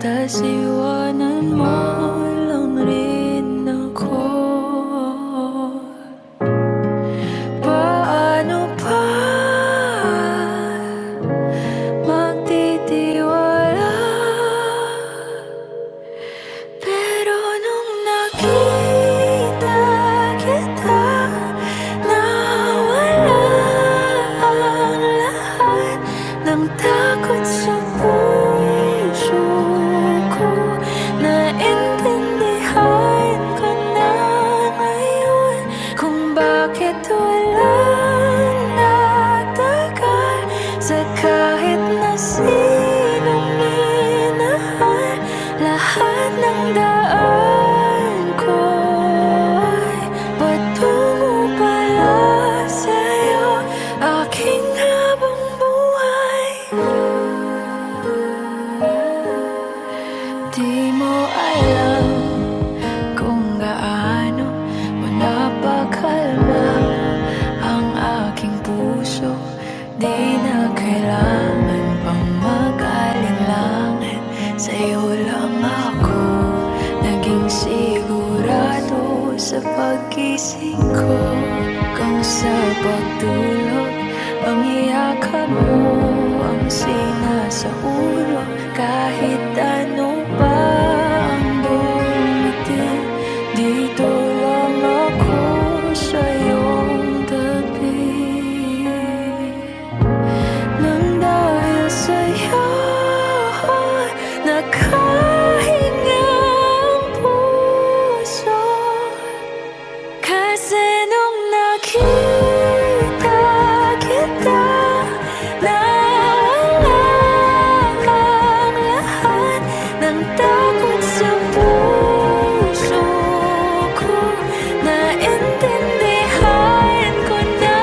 tas iwanan mo lang rin ako? Paano pa magtitiwala? Pero nung nakita kita, nawala ang lahat ng takot sa puso ko. Naintindihan ko na ngayon kung bakit walang natagal sa kahit na sinong minahal. Lahat ng daan ko ay patungo pala sa'yo, aking habang buhay. Di mo alam kung gaano mo napakalma ang aking puso. Di na kailangan pang mag-alinlangan, sa'yo lang ako naging sigurado sa pag-gising ko. Kung sa pagtulog, ang iyakap mo ang sinasauro. Kahit ano pa ang dumating, dito lang ako sa iyong tabi. Nang dahil sa'yo nakahinga ang puso, kasi nung nakita kita, nawala ang lahat ng takot sa puso ko. Naintindihan ko na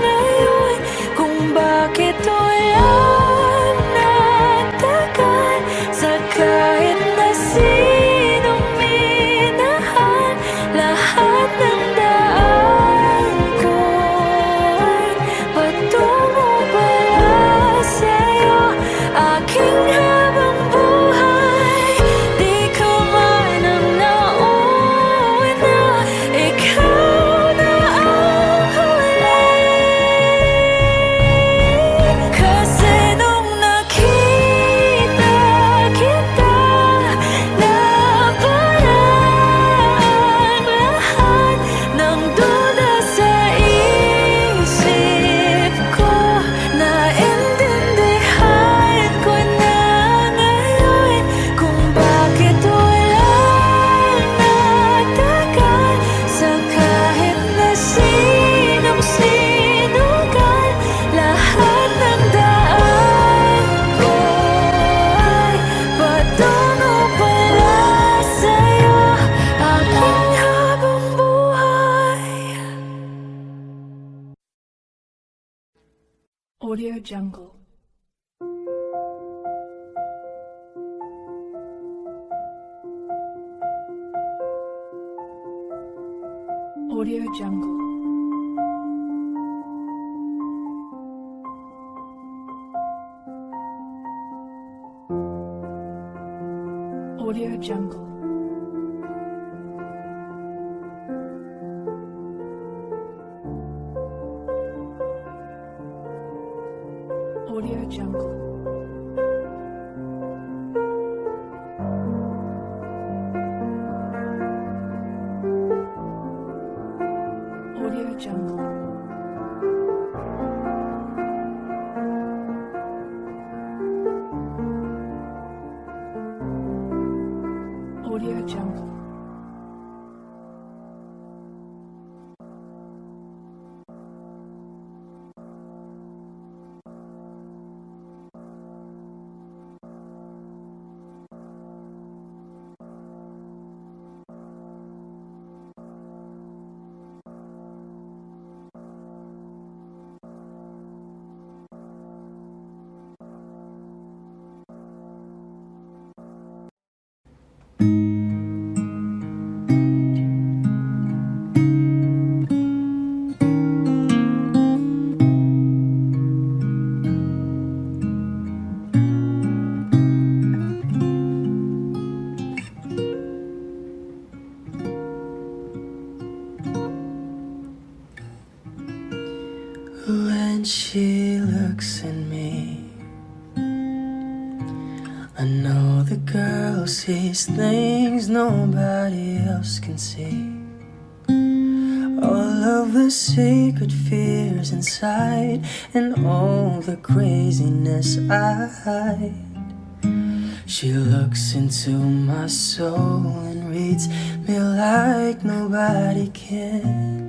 ngayon kung bakit walang natagal sa kahit na sinong minahal. Lahat ng daan ko ay patungo pala sa'yo, aking habang buhay. Di ka man ang nauna, ikaw na ang huli. Kasi nung nakita kita, nawala ang lahat ng duda sa isip ko. Naintindihan ko na ngayon kung bakit walang natagal sa kahit na sinong sinugal. Lahat ng daan ko ay patungo pala sa'yo, aking habang buhay. Audio Jungle. Audio Jungle. Audio Jungle. Audio Jungle. Audio Jungle. Audio Jungle. When she looks at me, I know the girl sees things nobody else can see. All of the secret fears inside, and all the craziness I hide. She looks into my soul and reads me like nobody can.